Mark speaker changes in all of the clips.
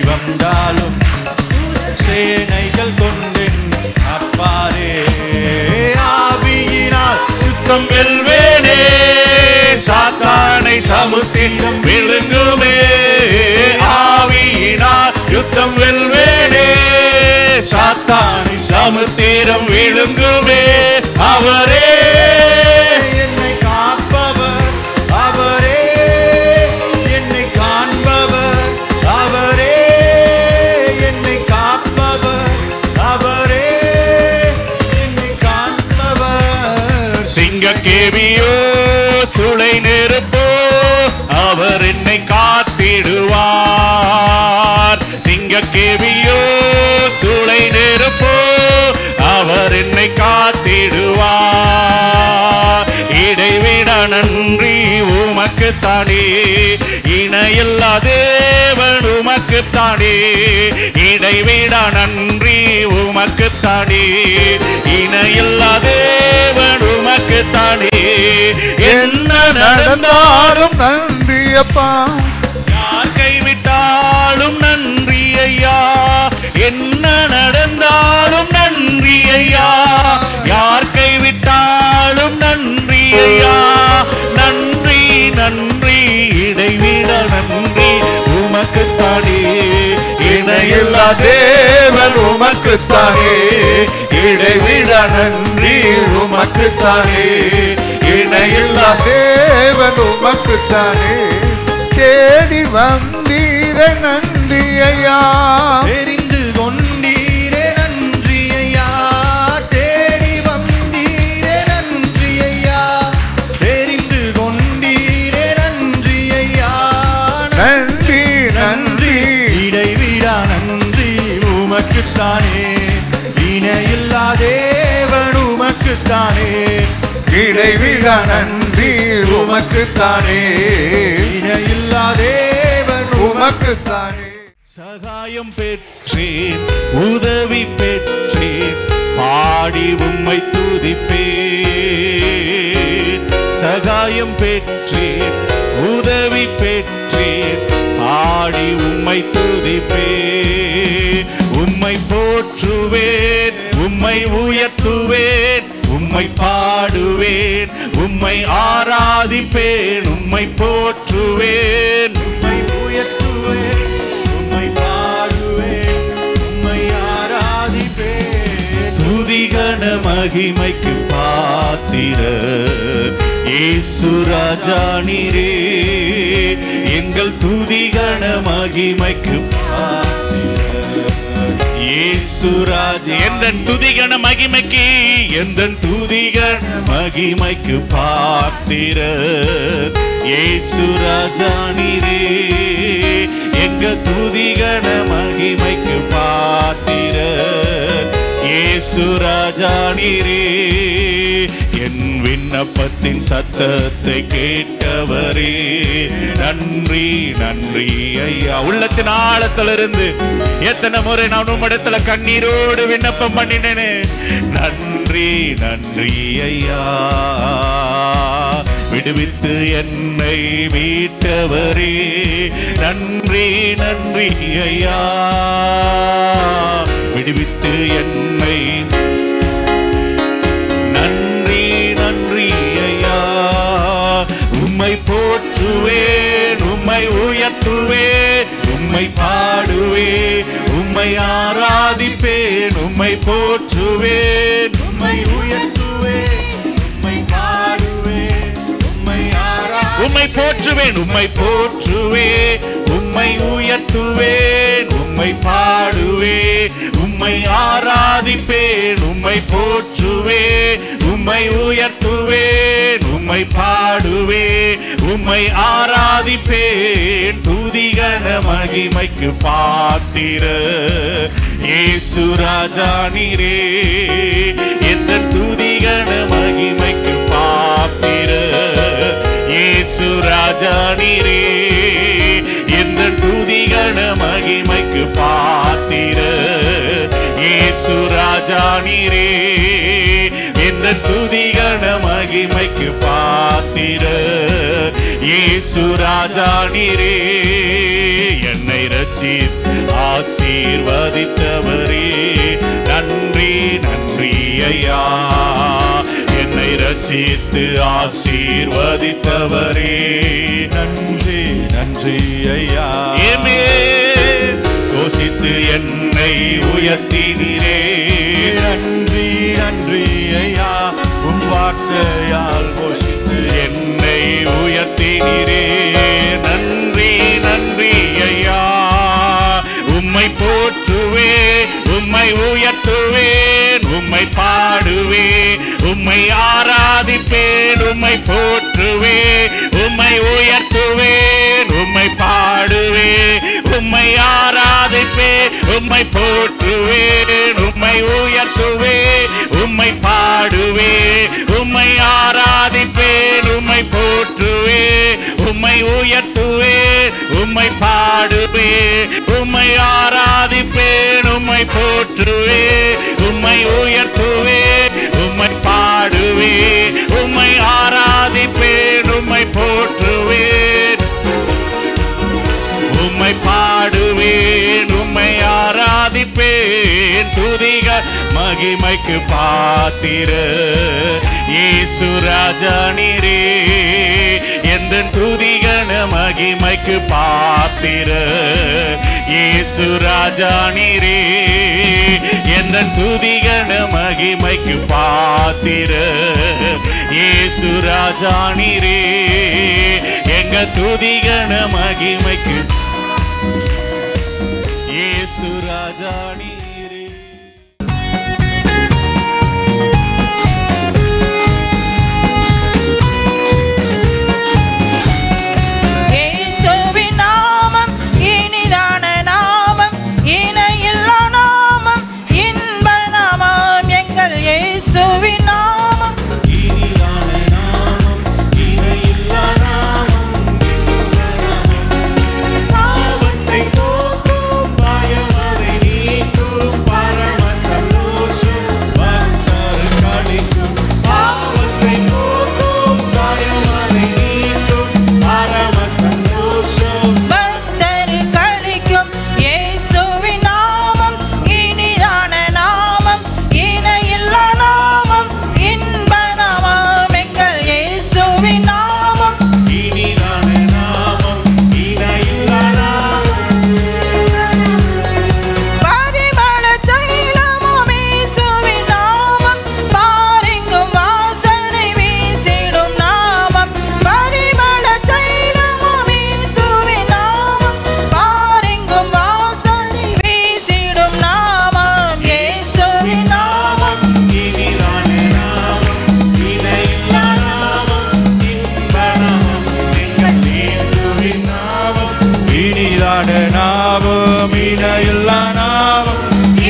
Speaker 1: வந்தாலும் சேனைகள் கொண்டேன் அப்பாரே. ஆவியினால் யுத்தம் வெல்வேனே, சாத்தானை சமுத்திரம் விழுங்குமே. ஆவியினால் யுத்தம் வெல்வேனே, சாத்தானை சமுத்திரம் விழுங்குமே. அவரே என்னை காப்பவர், அவரே என்னை காண்பவர், அவரே என்னை காப்பவர், அவரே என்னை காண்பவர். சிங்கக்கேவியோ சுளை நெருப்போ அவர் என்னை காத்திடுவார். சிங்கக்கேவியோ சுளை நெருப்போ அவர் என்னை காத்திடுவார். இடைவிட நன்றி உமக்குத்தானே, இணையில்லா தேவன் உமக்குத்தானே. இடைவிட நன்றி உமக்குத்தானே, இணையில்லா தேவன் உமக்குத்தானே. என்ன நடந்தாலும் நன்றி அப்பா, யார் கைவிட்டாலும் நன்றி ஐயா. என்ன நடந்தாலும் நன்றி ஐயா, யார் கைவிட்டாலும் நன்றி ஐயா. நன்றி நன்றி இடைவிட நன்றி உமக்குத்தானே, இணையில்லா தேவன் உமக்குத்தானே. இடைவிட நன்றி உமக்குத்தானே, இணையில்லா தேவன் உமக்குத்தானே. தேடி வந்தீரே நன்றி ஐயா, தெரிந்து கொண்டீரே நன்றி ஐயா. தேடி வந்தீரே நன்றி ஐயா, தெரிந்து கொண்டீரே நன்றி ஐயா. நன்றி நன்றி இடைவிடா நன்றி உமக்குத்தானே, இணையில்லா தேவன் உமக்குத்தானே. இடைவிடா நன்றி உமக்குத்தானே, இணையில்லா தேவன் உமக்குத்தானே. சகாயம் பெற்றேன், உதவி பெற்றேன், பாடி உம்மை துதிப்பேன். சகாயம் பெற்றேன், உதவி பெற்றேன், பாடி உம்மை துதிப்பேன். உம்மை போற்றுவேன், உம்மை உயர்த்துவேன், உம்மை பாடுவேன், உம்மை ஆராதிப்பேன். உம்மை போற்றுவேன், உம்மை உயர்த்துவேன், உம்மை பாடுவேன், உம்மை ஆராதிப்பேன். துதிகன மகிமைக்கு பாத்திரர் இயேசு ராஜா நீரே. எங்கள் துதிகன மகிமைக்கு இயேசுராஜ். எந்தன் துதிகன மகிமைக்கு, எந்தன் துதிகன மகிமைக்கு பாத்திரர் இயேசுராஜா நீரே. எங்க துதிகன மகிமைக்கு பாத்திரர் இயேசுராஜா நீரே. என் விண்ணப்பத்தின் சத்தத்தை கேட்டவரே நன்றி நன்றி ஐயா. உள்ளத்தின் ஆழத்திலிருந்து எத்தனை முறை நான் உம்மிடத்துல கண்ணீரோடு விண்ணப்பம் பண்ணினேனே. நன்றி நன்றி ஐயா. விடுவித்து என்னை மீட்டவரே நன்றி நன்றி ஐயா. விடுவித்து என்னை நன்றி நன்றி ஐயா. உம்மை போற்றுவேன், உம்மை உயர்த்துவேன், உம்மை பாடுவேன், உம்மை ஆராதிப்பேன். உம்மை போற்றுவேன், உம்மை உயர்த்துவேன், உம்மை பாடுவேன், உம்மை ஆராதிப்பேன். உம்மை போற்றுவேன், உம்மை போற்றுவேன், உம்மை உயர்த்துவேன், உம்மை பாடுவேன், உம்மை ஆராதிப்பேன். உம்மை போற்றுவேன், உம்மை உயர்த்துவேன், உம்மை பாடுவேன், உம்மை ஆராதிப்பேன். துதிகன மகிமைக்கு பாத்திரர் இயேசு ராஜா நீரே. எந்த துதிகன மகிமைக்கு பாத்திரர் இயேசு ராஜா நீரே. எந்த துதிகன மகிமைக்கு பாத்திரர் இயேசு ராஜா நீரே. எந்த துதிகன மகிமைக்கு பாத்திரர் இயேசு ராஜா நீரே. என்னை ரட்சித்து ஆசீர்வதித்தவரே, நன்றி நன்றி ஐயா. என்னை ரட்சித்து ஆசீர்வதித்தவரே, நன்றி நன்றி ஐயா. யோசித்து என்னை உயர்த்தினீரே, நன்றி நன்றி ஐயா. உம் வார்த்தையால் போஷித்து என்னை உயர்த்தினீரே, நன்றி நன்றி ஐயா. உம்மை போற்றுவேன், உம்மை உயர்த்துவேன், உம்மை பாடுவேன், உம்மை ஆராதிப்பேன், உம்மை போற்றுவேன், உம்மை உயர்த்துவேன், உம்மை பாடுவேன், உம்மை ஆராதிப்பேன், உம்மை போற்றுவேன், உம்மை உயர்த்துவேன், உம்மை பாடுவேன், உம்மை ஆராதிப்பேன், உம்மை போற்றுவேன், உம்மை உயர்த்துவேன், உம்மை பாடுவேன், உம்மை ஆராதிப்பேன், உம்மை போற்றுவேன், உம்மை உயர்த்துவேன், உம்மை பாடுவேன், உம்மை ஆராதிப்பேன், உம்மை போற்றுவேன், உம்மை பாடுவேன், உம்மை ஆராதிப்பேன். துதிக மகிமைக்கு பாத்திர இயேசு ராஜா நீரே, என்ற துதிகன மகிமைக்கு பாத்திர இயேசு ராஜா நீரே, என்ற துதிகன மகிமைக்கு பாத்திர இயேசு ராஜா நீரே, எங்க துதிகன மகிமைக்கு இயேசு ராஜா நீரே.
Speaker 2: இயேசுவின் நாமம் இனிதான நாமம், இணையில்லா நாமம், இன்ப நாமம், எங்கள் இயேசுவின் நாமம்.
Speaker 1: இனிதான நாமம், இணையில்லா நாமம், பாவத்தை போக்கும், பயமதை நீக்கும், பரம சந்தோஷம் பக்தர் களிக்கும். பாவத்தை போக்கும், பயமதை நீக்கும், பரம சந்தோஷம்
Speaker 2: பக்தர் களிக்கும். இயேசுவின் நாமம் இனிதான நாமம், இணையில்லா நாமம், இன்ப நாமம், எங்கள் இயேசுவின் நாமம்.
Speaker 1: இனிதான நாமம், இணையில்லா நாமம்,
Speaker 2: பரிமள தைலமும் இயேசுவின் நாமம், பாரெங்கும் வாசனை வீசிடும் நாமம். பரிமள தைலமும் இயேசுவின் நாமம், பாரெங்கும் வாசனை வீசிடும் நாமம். இயேசுவின் நாமம்.
Speaker 1: இனிதான நாமம், இணையில்லா நாமம், இன்ப நாமம், எங்கள் இயேசுவின் நாமம். இனிதான நாமம், இணையில்லா நாமம்,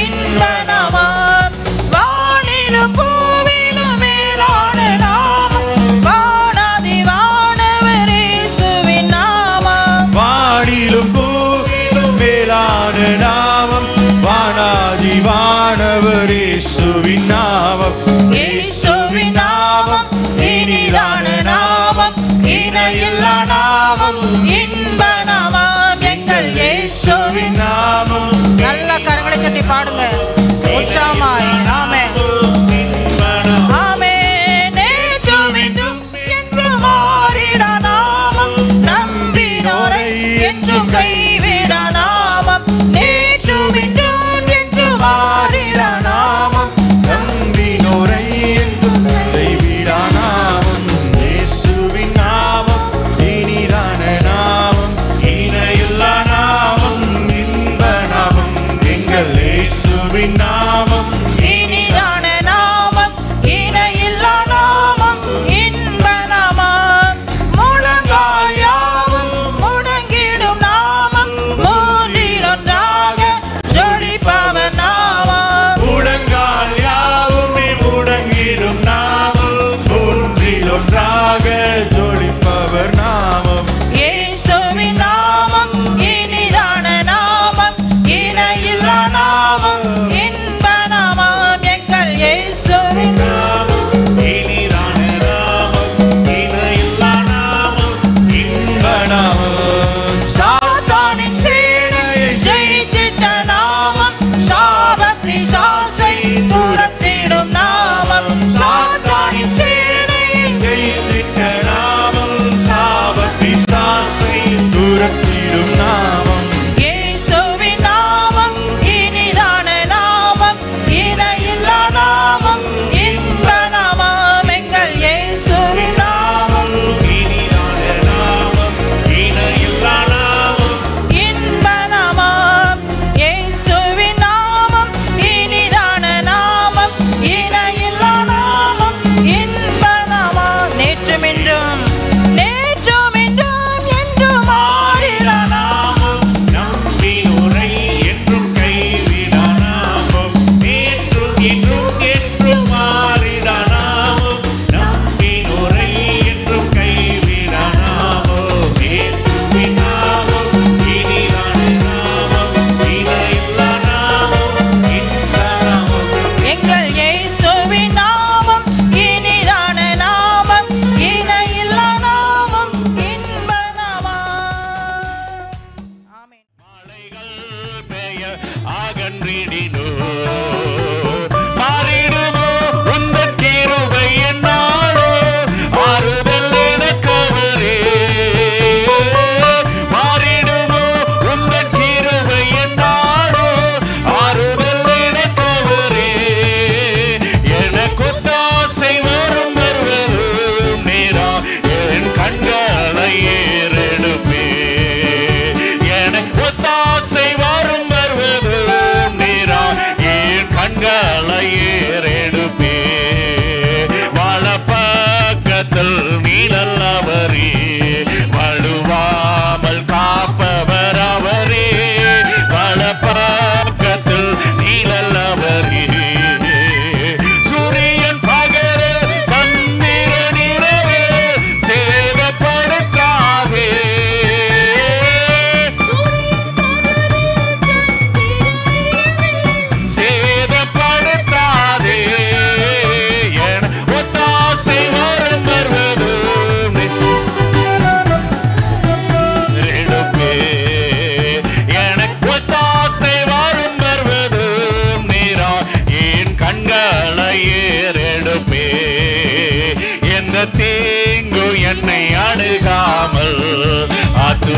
Speaker 2: இன்ப நாமம். வானிலும் பூவிலும் மேலான நாமம், வானாதி வானவர் இயேசுவின் நாமம்.
Speaker 1: வானிலும் பூவிலும் மேலான நாமம், வானாதி வானவர் இயேசுவின் நாமம்.
Speaker 2: இயேசுவின் நாமம் இனிதான நாமம், இணையில்லா நாமம், இன்ப நாமம், எங்கள் இயேசுவின்
Speaker 1: நாமம்.
Speaker 2: நல்ல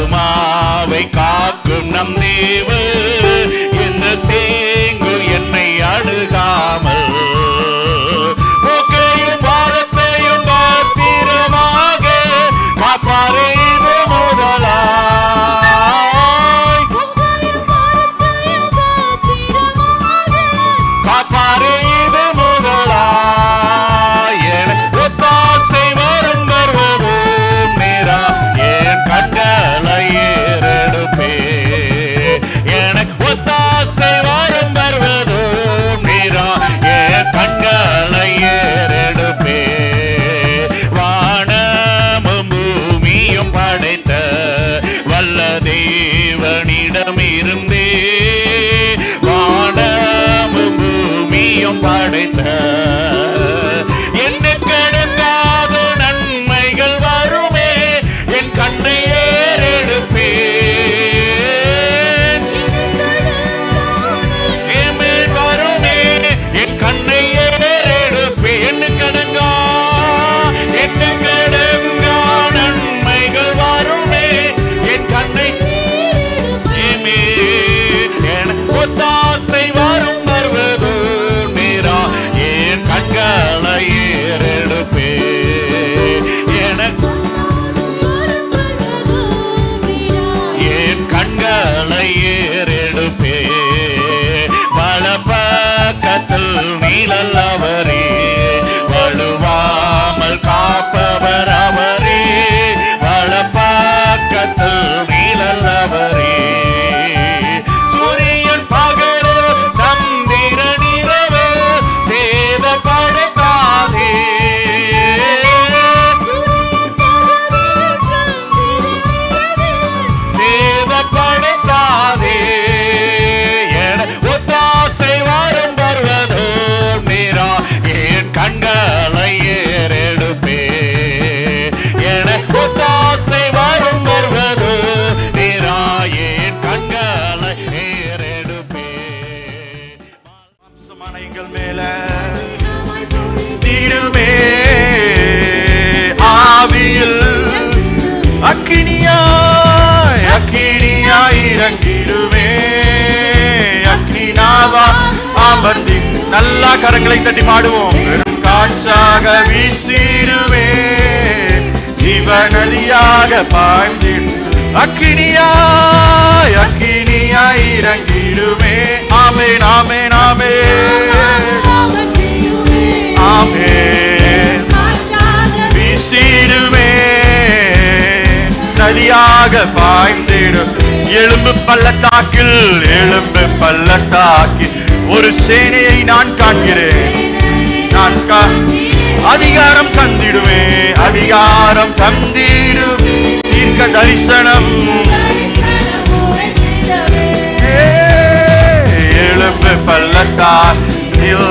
Speaker 1: ஆத்துமாவை காக்கும் நம் தேவ எந்த தீங்கு என்னை அணுகாமல் போக்கையும் வாரத்தையும் பத்திரமாக காப்பாரே இது முதலாய் காப்பாரே இது முதலாய் எனக்கு ஒத்தாசை வரும் வருவதும் நேரா என் கண்களை ஏறெடுப்பே எனக்கு ஒத்தாசை வரும் வருவதும் நேரா என் கண்களை ஏறெடுப்பே வானமும் பூமியும் படைத்த வல்ல தேவனிடம் இருந்தே வானமும் பூமியும் படைத்த என்ன கடங்காத நன்மைகள் வருமே என் கண்ணை ஏறெடுப்பேன் ஏமேன் வருமே என் கண்ணை ஏறெடுப்பேன் என்ன கடங்கா நன்மைகள் வருமே என் கண்ணை ஒத்தாசை வரும் வருவது நேரா என் கண்களை ஏறெடுப்பே எனக்கு என் கண்களை ஏறெடுப்பே பல பக்கத்தில் நீழல் அவரே வலுவாமல் காப்பவர் அவரே பல பக்கத்தில் நீழல் அவரே சூரியன் பகலில் சந்திரன் இரவு சேதப்படுத்தாதே சேதப்படுத்தாதே என ஒத்தாசை வரும் வருவதோ நேரா என் கண்களை ஏறெடுப்பே என ஒத்தாசை வரும் வருவதோ நேரா என் கண்களை ஏறெடுப்பே மாம்சமான எங்கள் மேல தீடுமே ஆவியில் அக்கினியாய் அக்கினியாய் இறங்கிடுமே அக்கினாவா அமர்ந்தி நல்லா கரங்களை தட்டி பாடுவோம் பெரும் காற்றாக வீசிடுமே ஜீவநதியாக பாய்ந்திடும் அக்கினியாய் அக்கினியாய் இறங்கிடுமே ஆமென் ஆமென் ஆமென் ஆமென் வீசிடுமே நதியாக பாய்ந்திடும் எலும்பு பள்ளத்தாக்கில் எலும்பு பள்ளத்தாக்கில் ஒரு சேனையை நான் காண்கிறேன் நான் அதிகாரம் தந்திடுவே அதிகாரம் தந்திடும் தீர்க்க தரிசனம் எலும்பு பள்ளத்தாக்கில்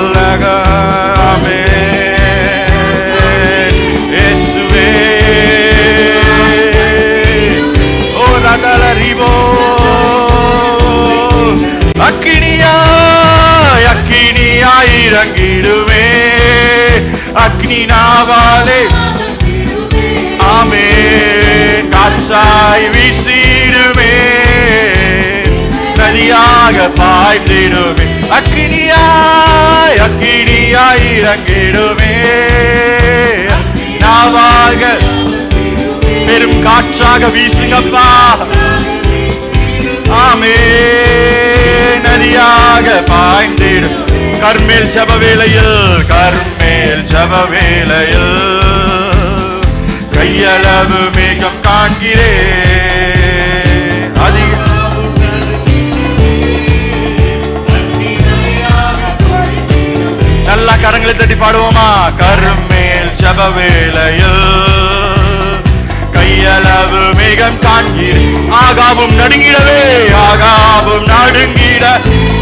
Speaker 1: இயேசுவே ஓ ரகலரிவோ அக்கினியாய் அக்கினியாய் இறங்கிடுவே அக்னி நாவாலே ஆமென் காற்றாய் வீசிடுமே நதியாக பாய்ந்திடுமே அக்கினியாய் அக்கினியாய் இறங்கிடுமே நாவாக பெரும் காற்றாக வீசுங்கப்பா ஆமென் நதியாக பாய்ந்திடும் கர்மேல் ஜப வேளையில் கையளவு மேகம் காண்கிறேன் அதிக நல்லா கரங்களை தட்டி பாடுவோமா கர்மேல் ஜப வேளையில் கையளவு மேகம் காண்கிறேன் ஆகாவும் நடுங்கிடவே ஆகாவும் நடுங்கிட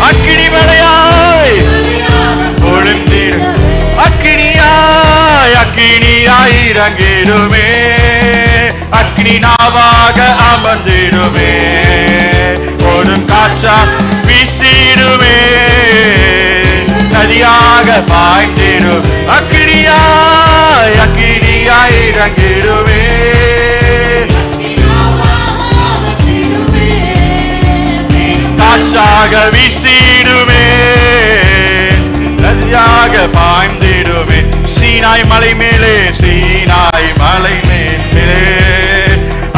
Speaker 1: அக்கினி மழையாய் பொழுந்திட அக்கினியாய் அக்கினியாய் இறங்கிடுமே அக்கினி நாவாக அமர்ந்திடுமே ஓடும் காற்றா வீசிடுமே நதியாக பாய்ந்திடும் அக்கினியாய் அக்கினியாய் இறங்கிடுமே வீசிடுமே, நதியாக பாய்ந்திடுமே. சீனாய் மலை மேலே, சீனாய் மலை மேலே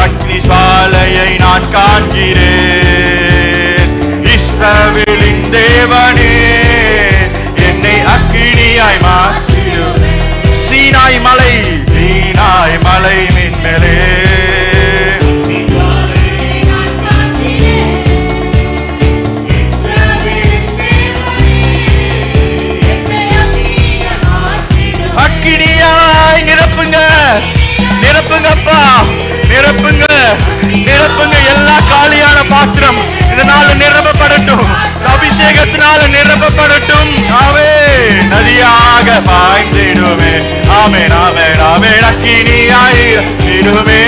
Speaker 1: அக்னி ஜுவாலையை நான் காண்கிறேன். இஸ்ரவேலின் தேவனே என்னை அக்கினியாய் மாற்றிடுமே. சீனாய் மலை, சீனாய் மலை மேலே அக்கினியாய் நிரப்புங்க, நிரப்புங்கப்பா, நிரப்புங்க, நிரப்புங்க. எல்லா காலியான பாத்திரம் இதனால நிரப்பப்படட்டும், அபிஷேகத்தினால நிரப்பப்படட்டும். ஆவே நதியாக பாய்ந்திடுமே. ஆமென், ஆமென், ஆமென். அக்கினியாய் இடுமே,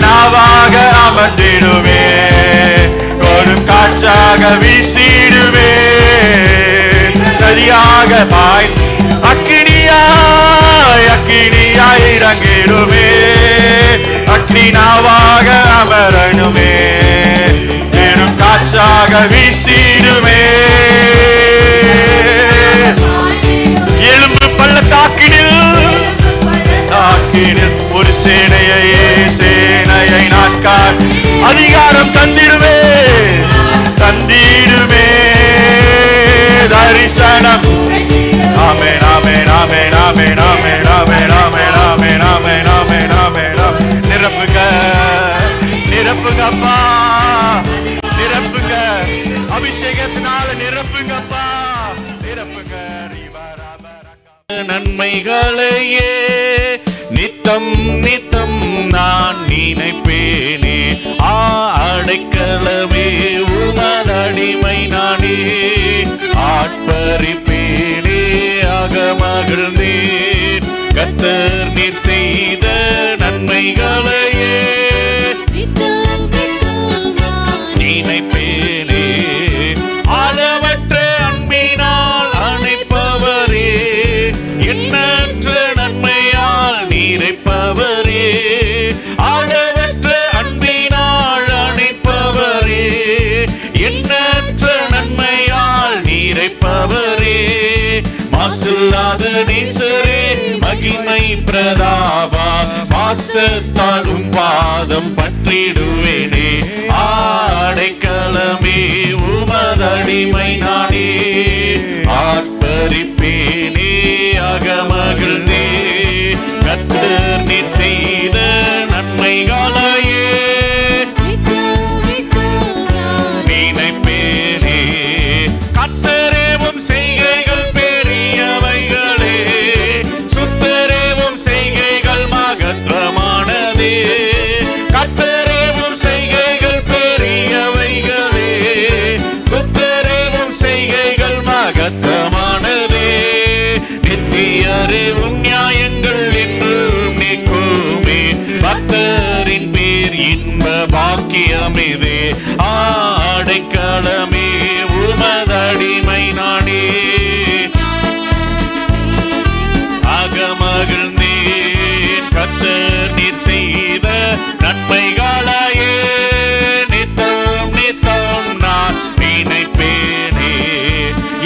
Speaker 1: நாவாக அமர்ந்திடுமே, கொடும் காற்றாக வீசிடுமே, நதியாக பாய் அக்கினியாய், அக்கினியாய் இறங்கிடுமே, அக்னி நாவாக அமரணுமே, பெரும் காற்றாக வீசிடுமே. எலும்பு பள்ளத்தாக்கினில் ஒரு சேனையை, சேனையை நாட்கால் அதிகாரம் தந்திடுமே, தந்திடுமே தரிசனம். ஆமென், ஆமென், ஆமென், ஆமென், ஆமென், ஆமென், ஆமென், ஆமென், ஆமென், ஆமென், ஆமென். நிரப்புங்க, நிரப்புங்கப்பா, நிரப்புங்க, அபிஷேகத்தினால நிரப்புங்கப்பா, நிரப்புங்க. நன்மைகளையே நித்தம் நித்தம் நான் நினைப்பேனே, அடைக்கலமே உமதடிமை நானே, ஆட்பரிப்பேனே அகமகிழ்ந்தேன். கர்த்தர் நீர் செய்த நன்மைகளையே நினைப்பேனே, அளவற்ற அன்பினால் அணைப்பவரே, எண்ணற்ற நன்மையால் நீரைப்பவரே, அளவற்ற அன்பினால் அணைப்பவரே, எண்ணற்ற நன்மையால் நீரைப்பவரே, மாசில்லாத நேசரே மகிமை பிரதாபா, வாசத்தாலும் பாதம் பற்றிடுவேனே, ஆடைக்கலமே உமதடிமை நானே, ஆட்பரிப்பேனே அகமகிழ்ந்தே. கர்த்தர் நீர் செய்த நன்மைகளையே நினைப்பேனே, கர்த்தரேவும் செய்கைகள் பெரியவைகளே, சுத்தரேவும் செய்கைகள் மகத்துவமானதே, கர்த்தரேவும் செய்கைகள் பெரியவைகளே, சுத்தரேவும் செய்கைகள் மகத்துவமானதே, நித்தியரே உன் நியாயங்கள் என்றும் நீக்குமே, பக்தரின் பேர் இன்ப பாக்கியமிதே, ஆடைக்கலமே உமதடிமை நானே, அகமகிழ்ந்தேன். கர்த்தர் நீர் செய்த நன்மைகளையே நித்தம் நித்தம் நான் நினைப்பேனே,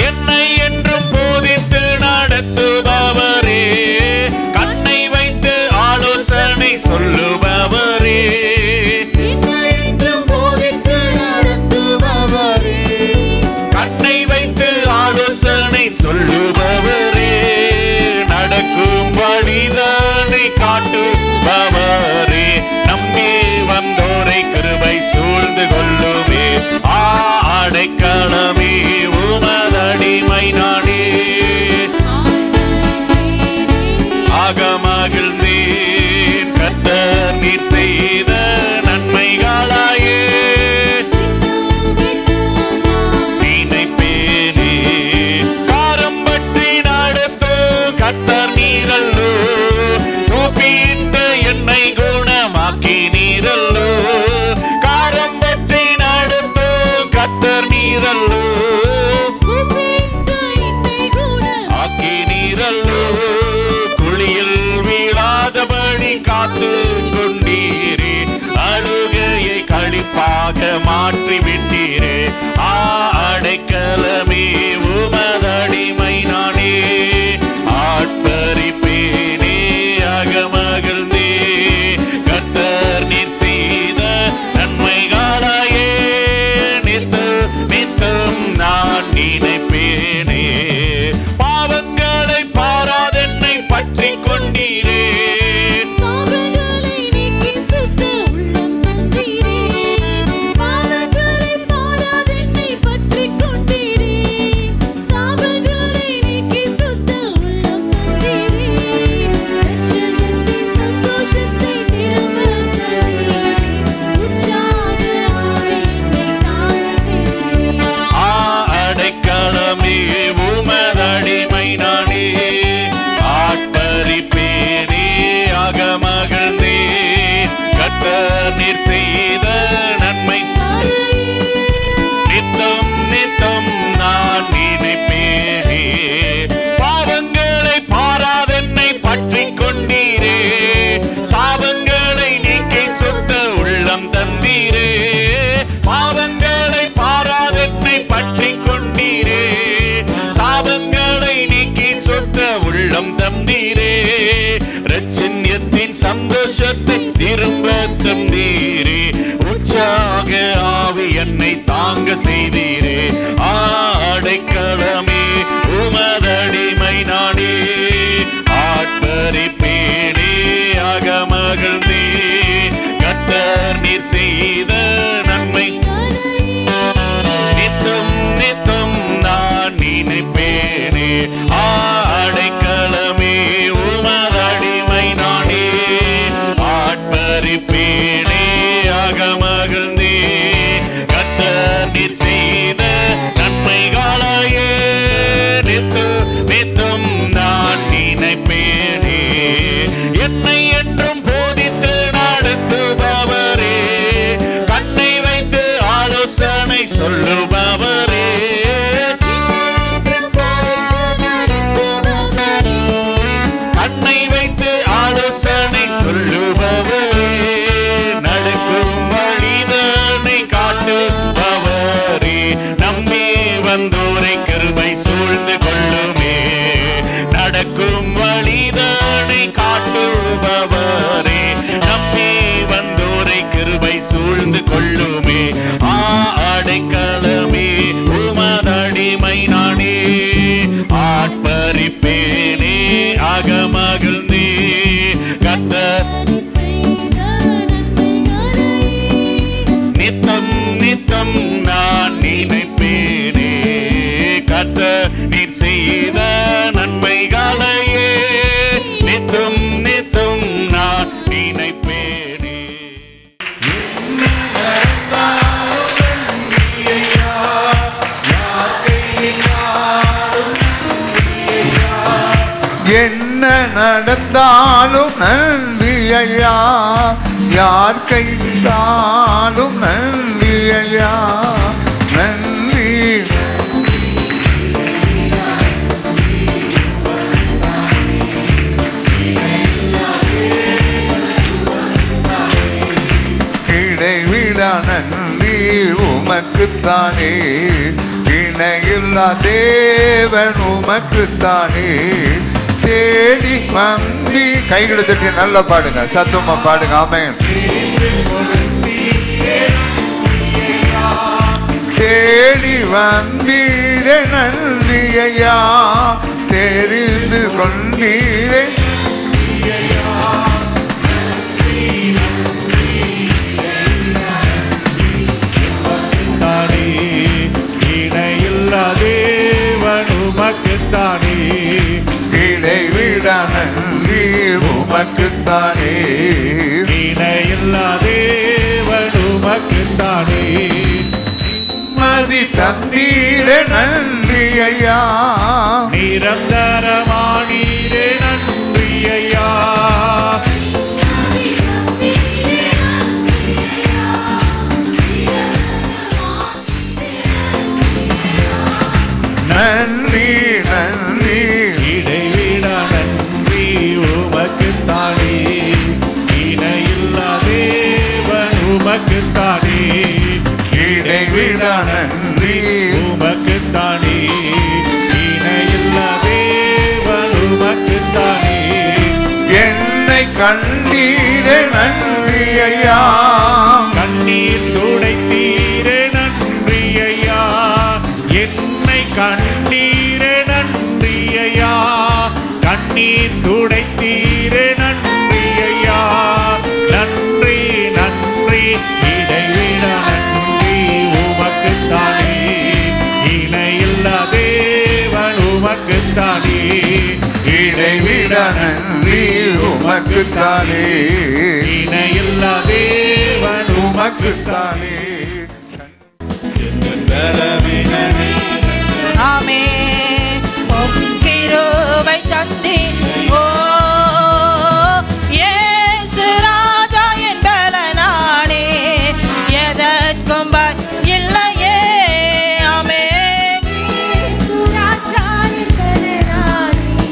Speaker 1: என்னை என்றும் போதித்து நடத்துபவரே, கண்ணை வைத்து ஆலோசனை சொல்லுபவரே, கண்ணை வைத்து ஆலோசனை சொல்லுபவரே, நடக்கும் வழிதனை காட்டுபவரே, நம்பி வந்தோரை கிருபை சூழ்ந்து கொள்ளுமே, ஆடைக்கலமே உமதடிமை நானே, அகமகிழ்ந்தேன். கர்த்தர் நீர் செய்த நன்மைகளையே நினைப்பேனே, காரம் பற்றி நடத்தும் கர்த்தர் நீரல்லோ, சூப்பிட்டு என்னை குணமாக்கி நீரல்லோ, காரம் பற்றி நடத்தும் கர்த்தர் நீரல்லோ, ஆக்கி நீரல்லோ, குழியில் வீழாதபடி காத்து கொண்டீரே, அழுகையை களிப்பாக மாற்றி விட்டீரே, அடைக்கலமே உமதடிமை நானே. ஆட்பரிப்பேனே அகமகிழ்ந்தே கர்த்தர் நீர் செய்த நன்மைகளையே நித்தம் நான் நினைப்பேனே. பாவங்களை பாராதென்னை பற்றி கொண்டீரே. நீர் செய்த நன்மை நித்தம் நித்தம் நான் நினைப்பேனே. பாவங்களை பாராதென்னை பற்றி கொண்டீரே. சாபங்களை நீக்கி சுத்த உள்ளம் தந்தீரே. பாவங்களை பாராதென்னை பற்றி கொண்டீரே. சாபங்களை நீக்கி சுத்த உள்ளம் தந்தீரே. ரட்சண்யத்தின் சந்தோஷத்தை திரும்ப தந்தீரே. உற்சாக ஆவி என்னை தாங்க செய்தீரே. அடைக்கலமே உமதடிமை நானே. ஆட்பரிப்பேனே அகமகிழ்ந்தே கர்த்தர் நீர் செய்த நன்மை நித்தம் நித்தம் நான் நினைப்பேனே. அடைக்கலமே உமதடிமை நானே. ஆட்பரிப்பேனே அகமகிழ்ந்தே கர்த்தர் நீர் செய்த நன்மைகளையே நித்தம் நான் நினைப்பேனே. என்னை என்றும் போதித்து நடத்துபவரே. கண்ணை வைத்து ஆலோசனை சொல்லுபவரே. கண்ணை வைத்து ஆலோசனை சொல்லுபவரே. நடக்கும் வழிதனை காட்டுபவரே. நம்பி வந்தோரை கிருபை சூழ்ந்து கொள்ளுமே. நடக்கும் வழிதனை காட்டுபவரே. நம்பி வந்தோரை கிருபை சூழ்ந்து கொள்ளுமே. அடைக்கலமே உமதடிமை நானே. ஆட்பரிப்பேனே அகமகிழ்ந்தே கர்த்தர் நித்தம் நித்தம் நான் நினைப்பேனே. கர்த்தர் நீர் செய்த நன்மைகளையே நித்தம் நித்தம் நான் நினைப்பேனே.
Speaker 3: என்ன நடந்தாலும் நன்றி ஐயா. யார் கைவிட்டாலும் நன்றி ஐயா. நன்றி. இடைவிடா நன்றி உமக்குத்தானே. இணையில்லா தேவன் உமக்குத்தானே. தேடி வந்தி கைகளை தட்டி நல்லா பாடுங்க. சத்தமா பாடுங்க. ஆமென். தேடி வந்தீரே நன்றி ஐயா. தெரிந்து கொண்டீரே.
Speaker 1: இணையில்லா தேவன் உமக்குத்தானே.
Speaker 3: இடைவிடா நன்றி உமக்குத்தானே.
Speaker 1: இணையில்லா தேவன் உமக்குத்தானே.
Speaker 3: மதி தந்தீரே நன்றி ஐயா.
Speaker 1: நிரந்தரமானீரே நன்றி ஐயா.
Speaker 3: நன்றி நன்றி.
Speaker 1: இடைவிடா நன்றி உமக்குத்தானே. இணையில்லா தேவன் உமக்குத்தானே.
Speaker 3: இடைவிட நன்றி
Speaker 1: உமக்குத்தானே இணையில்லா தேவன் உமக்குத்தானே
Speaker 3: என்னை கண்டீரே நன்றி ஐயா
Speaker 1: கண்ணீர் துடைத்தீரே நன்றி ஐயா என்னை கண்டீரே நன்றி ஐயா கண்ணீர் துடைத்தீரே நன்றி ஐயா நன்றி நன்றி இடைவிட நன்றி உமக்குத்தானே இணையில்லா தேவன் உமக்குத்தானே
Speaker 3: இடைவிட நன்றி உமக்குத்தானே
Speaker 1: இணையில்லா தேவன்
Speaker 3: உமக்குத்தானே
Speaker 2: ஆமென் கிருபை தந்தி ஓ இயேசு ராஜா என் பலனானே எதற்கும் இல்லையே ஆமென் இயேசு ராஜா என் பலனானே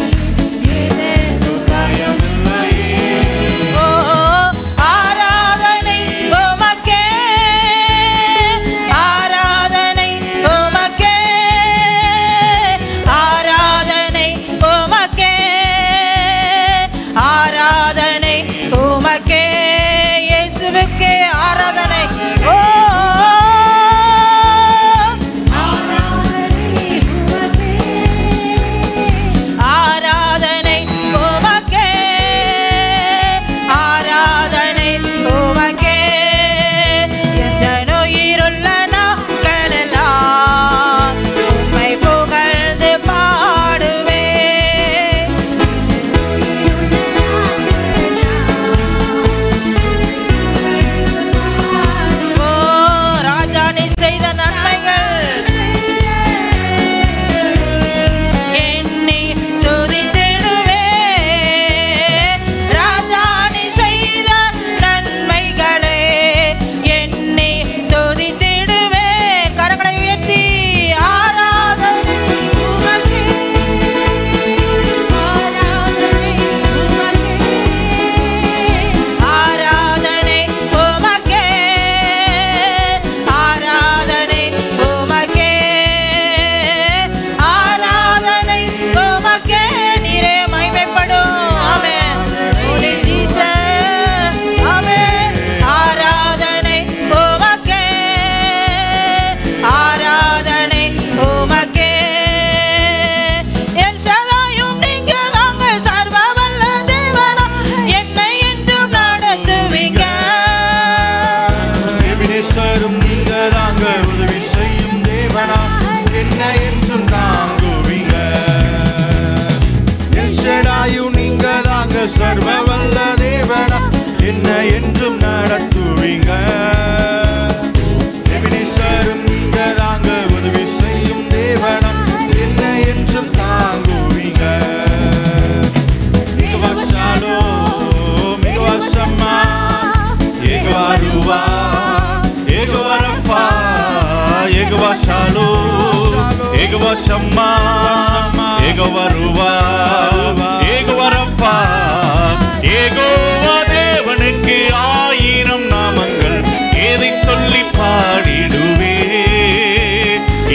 Speaker 2: எதற்கும் இல்லையே ஓ ஆராதனை உமக்கே ஆராதனை உமக்கே ஆராதனை உமக்கே ஆராதனை உமக்கே இயேசுவுக்கே ஆராதனை ஓ ஆராதனை உமக்கே ஆராதனை உமக்கே எந்த நோயிருள்ள நாட்களெல்லாம் உம்மை புகழ்ந்து பாடுவேன் ஓ ராஜா நீ செய்த நன்மைகள் எண்ணி துதித்திடுவேன் ராஜா நீ செய்த நன்மைகளே எண்ணி துதித்திடுவேன் கரங்களை உயர்த்தி ஆராதனை உமக்கே ஆராதனை உமக்கே ஆராதனை உமக்கே ஆராதனை உமக்கே நீரே மகிமைப்படும் ஆமென் Holy Jesus ஆமென் ஆராதனை உமக்கே ஆராதனை உமக்கே என் சதாயும் நீங்க தாங்க சர்வ வல்ல தேவனா என்னை என்றும் நடத்துவீங்க
Speaker 1: எபினேசரும் நீங்க தாங்க உதவி செய்யும் தேவனா என்ன என்றும் தாங்குவீங்க எல்ஷடாயும் நீங்க தாங்க சர்வ வல்ல தேவனா என்ன என்றும் நடத்துவீங்க எபினேசரும் நீங்க தாங்க உதவி செய்யும் தேவனா என்ன என்றும் தாங்குவீங்க மிக வச்சாலோ மிக வச்சம்மா Yehova Ruwa, Yehova Rafa, Yehova Shalom, Yehova Shama, Yehova Ruwa, Yehova Rafa, Yehova தேவனுக்கு ஆயிரம் நாமங்கள் எதை சொல்லி பாடிடுவே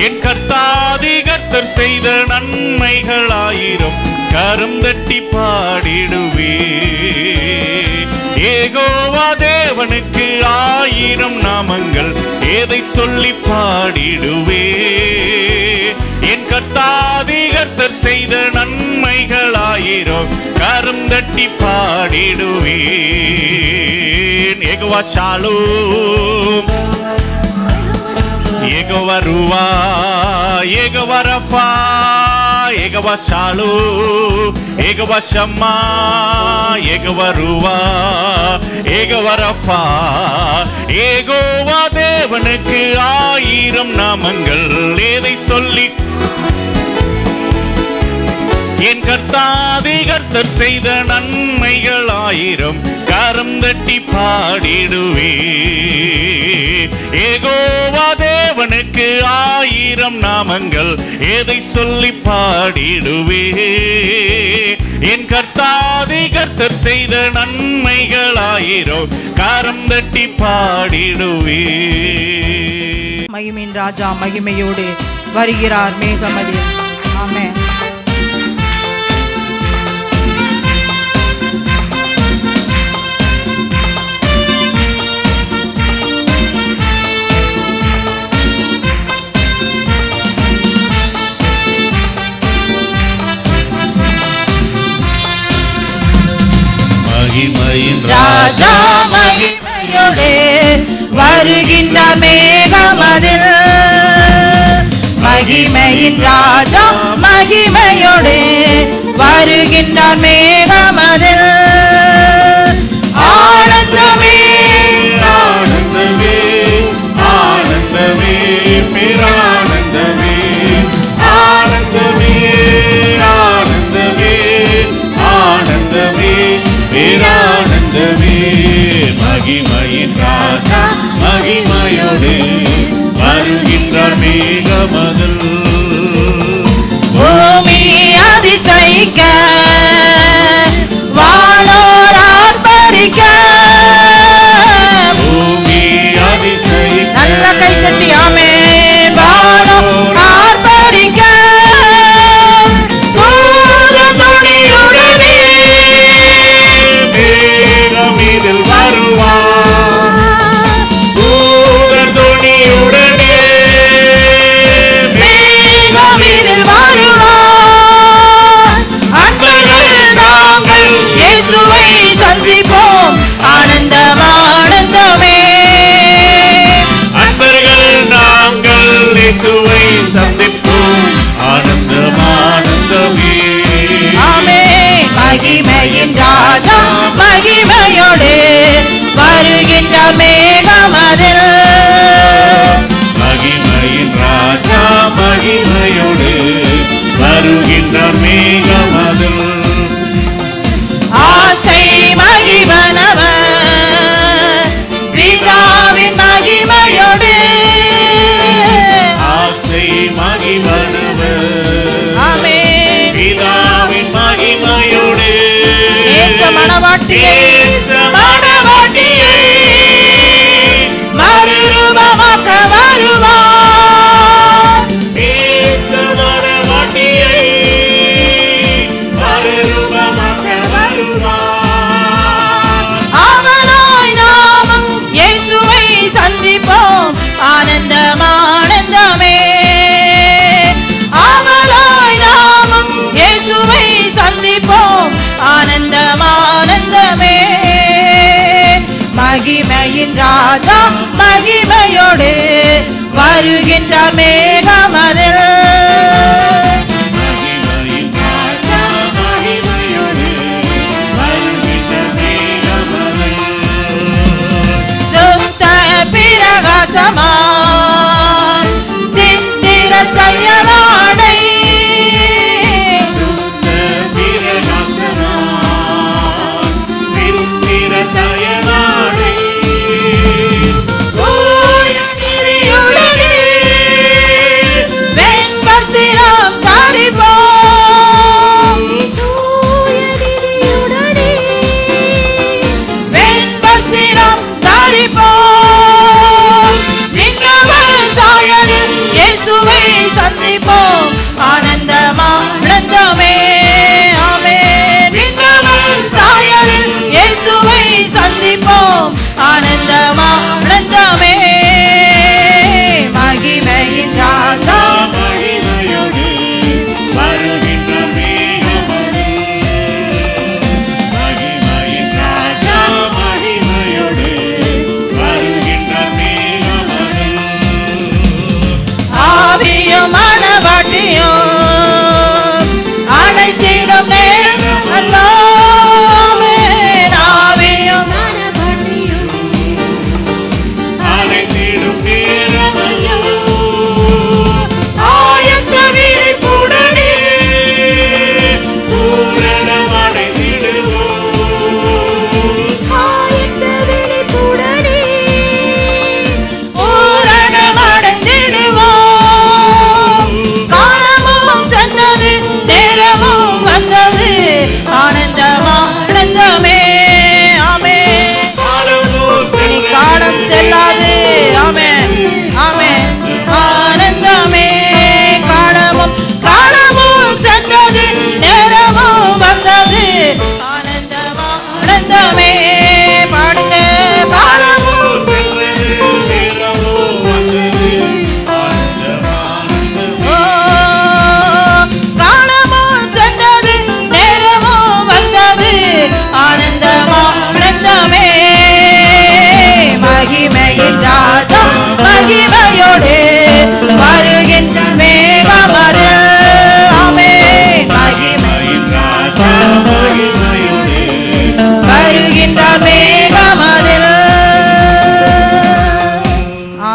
Speaker 1: என் கர்த்தாதி கர்த்தர் செய்த நன்மைகள் ஆயிரம் கரம் தட்டி பாடிடுவே யெகோவா தேவனுக்கு ஆயிரம் நாமங்கள் எதை சொல்லி பாடிடுவே என் கர்த்தாதி கர்த்தர் செய்த நன்மைகள் ஆயிரம் கரம் தட்டி பாடிடுவேன் Jehovah shalom Yehova Ruwa, Yehova Rafa, Yehova Shalom, Yehova Shama, Yehova Ruwa, Yehova Rafa, Yehova தேவனுக்கு ஆயிரம் நாமங்கள் எதை சொல்லி என் கர்த்தாதி கர்த்தர் செய்த நன்மைகள் ஆயிரம் கரம் தட்டி பாடிடுவே யெகோவா தேவனுக்கு ஆயிரம் நாமங்கள் எதை சொல்லி பாடிடுவே என் கர்த்தாதி கர்த்தர் செய்த நன்மைகள் ஆயிரம் கரம் தட்டி பாடிடுவே
Speaker 2: மகிமையின் ராஜா மகிமையோடு வருகிறார் மேகமதில். ஆமென்.
Speaker 1: மகிமையின்
Speaker 2: ராஜா மகிமையோடு வருகின்றார் மேகமதில். மகிமையின் ராஜா மகிமையோடு வருகின்றார் மேகமதில். ஆனந்தமே
Speaker 1: ஆனந்தமே ஆனந்தமே பேரானந்தமே ஆனந்தமே ஆனந்தமே ஆனந்தமே பேரானந்தமே. மகிமையின் ராஜா மகிமையோடு வருகின்றார் மேகமதில்.
Speaker 2: பூமி அதிசயிக்க வானோர் ஆர்ப்பரிக்க.
Speaker 1: பூமி அதிசயிக்க
Speaker 2: நல்ல கைத்தட்டி ஆமென். வானோர் ஆர்ப்பரிக்க துணியுடனே
Speaker 1: மேகமதில் வருவார். தூதர் துணியுடனே
Speaker 2: மேகமதில் வருவார். அன்பர்கள் நாங்கள் இயேசுவை சந்திப்போம். ஆனந்தம் ஆனந்தமே.
Speaker 1: அன்பர்கள் நாங்கள் இயேசுவை சந்திப்போம். ஆனந்தம் ஆனந்தமே.
Speaker 2: ஆமென். மகிமையின் ராஜா மகிமையோடு வருகின்றார் மேகமதில்.
Speaker 1: மகிமையின் ராஜா மகிமையோடு வருகின்றார் மேகமதில்.
Speaker 2: ஆசை மகிமனவர் பிதாவின் மகிமையோடு.
Speaker 1: ஆசை மகிமனவர்
Speaker 2: ஆமென்.
Speaker 1: பிதாவின் மகிமையோடு
Speaker 2: நேச மணவாட்டியை
Speaker 1: நேச மணவாட்டியை
Speaker 2: மறுரூபமாக்க வருவார்.
Speaker 1: நேச மணவாட்டியை மறுரூபமாக்க வருவார்.
Speaker 2: அவனாய் நாமும் இயேசுவை சந்திப்போம். ஆனந்தம் ஆனந்தமே. அவனாய் நாமும் இயேசுவை சந்திப்போம். ஆனந்தம் ஆனந்தமே. மகிமையின் ராஜா மகிமையோடு வருகின்றார் மேகமதில்.
Speaker 1: மகிமையின் ராஜா மகிமையோடு வருகின்றார் மேகமதில்.
Speaker 2: சுத்த பிரகாசமாய் சித்திர தையலாடை.
Speaker 1: சுத்த பிரகாசமாய் சித்திர தயலாடை.
Speaker 2: தூய நெறியுடனே வெண்வஸ்திரம் தரிப்போம். தூய நெறியுடனே வெண்வஸ்திரம் தரிப்போம்.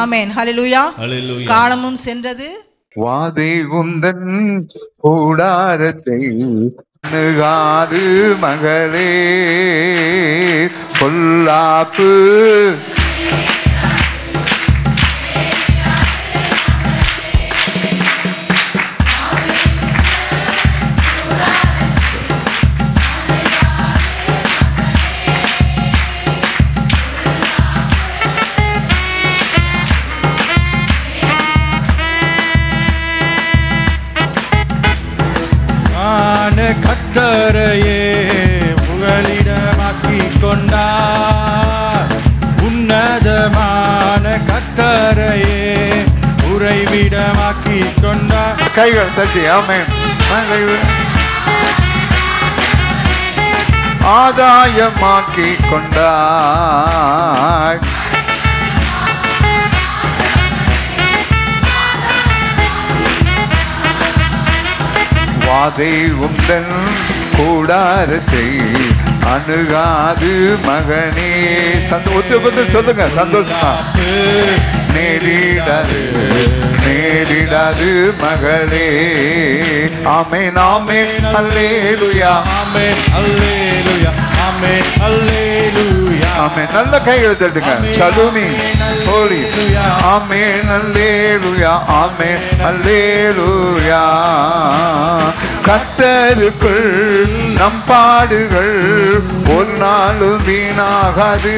Speaker 2: ஆமென். ஹல்லேலூயா.
Speaker 1: ஹல்லேலூயா.
Speaker 2: காலமும் சென்றது.
Speaker 3: வாதை உந்தன் கூடாரத்தை அணுகாது மகளே, பொல்லாப்பு
Speaker 1: கர்த்தரையே புகலிடமாக்கிக் கொண்டார். உன்னதமான கர்த்தரையே உறைவிடமாக்கிக் கொண்டார்.
Speaker 3: கைகள் தட்டி ஆமென். ஆதாயமாக்கிக் கொண்டாய். வாதை உந்தன் கூடாரத்தை அணுகாது மகனே. ஒத்து சொல்லுங்க சந்தோஷமா. நேரிடாது நேரிடாது மகளே. ஆமென் ஆமென் அல்லேலூயா.
Speaker 1: ஆமென் அல்லேலூயா. ஆமென் அல்லேலூயா.
Speaker 3: ஆமென். நல்ல கைகளை தட்டுங்க. சலுமி ஹோலி. ஆமென் அல்லேலூயா. ஆமென் அல்லேலூயா. கர்த்தருக்குள் நம் பாடுகள் ஒரு நாளும் வீணாகாது.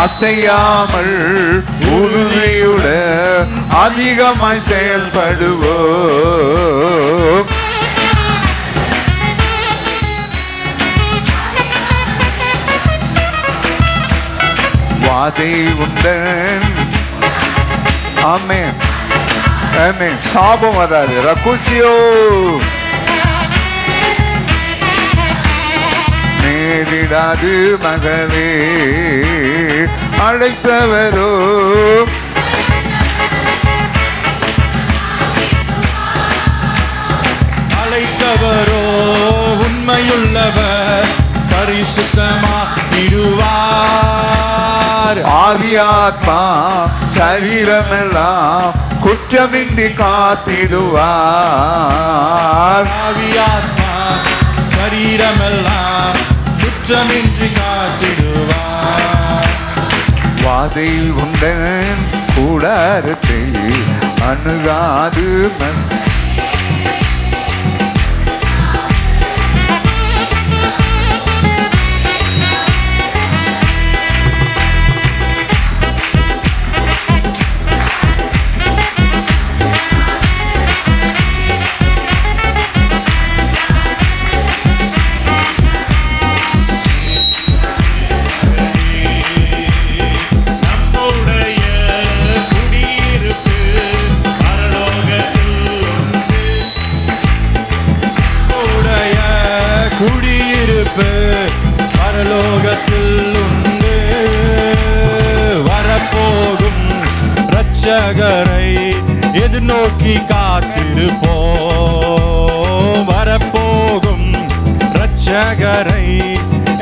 Speaker 3: அசையாமல் உறுதியுடன் அதிகமாய் செயல்படுவோம். வாதை உந்தன் ஆமென் ஆமென். சாபம் வராது. ரகுசியோ நேரிடாது மகளே. அழைத்தவரோ
Speaker 1: அழைத்தவரோ உண்மையுள்ளவர் பரிசுத்தமாக்கிடுவார்.
Speaker 3: ஆவியாத்மா சரீரமெல்லாம் குற்றமின்றி காத்திடுவார்.
Speaker 1: ஆவியாத்மா சரீரமெல்லாம் குற்றமின்றி காத்திடுவார்.
Speaker 3: வாதை உந்தன் கூடாரத்தை அணுகாது
Speaker 1: பரலோகத்தில் உண்டு. வரப்போகும் இரட்சகரை எதிர்நோக்கி காத்திருப்போம். வரப்போகும் இரட்சகரை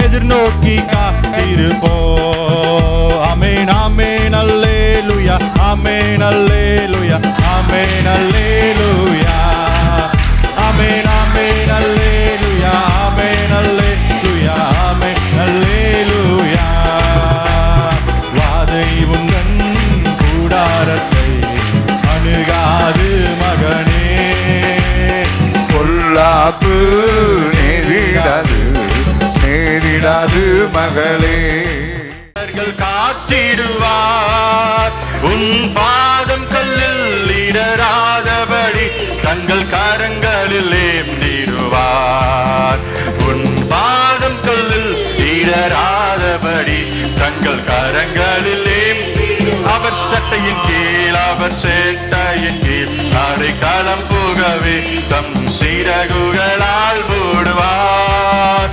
Speaker 1: எதிர்நோக்கி காத்திருப்போம். ஆமென் ஆமென் அல்லேலூயா. ஆமென் அல்லேலூயா. ஆமென் அல்லேலூயா. ஆமென் ஆமென் அல்லேலூயா. ஆமென் அல்லேலூயா. ஆமென் அல்லேலூயா. வாதை உந்தன் கூடாரத்தை அணுகாது மகனே.
Speaker 3: பொல்லாப்பு நேரிடாது நேரிடாது மகளே.
Speaker 1: காத்திடுவார். உன் பாதம் கல்லில் இடராதபடி தங்கள் கரங்களில் ஏந்திடுவார். உன் பாதம் கல்லில் இடராதபடி தங்கள் கரங்களில் அவர் சட்டையின் கீழ் அவர் சேட்டையின் கீழ் அடைக்கலம் புகவே தம் சிறகுகளால் மூடுவார்.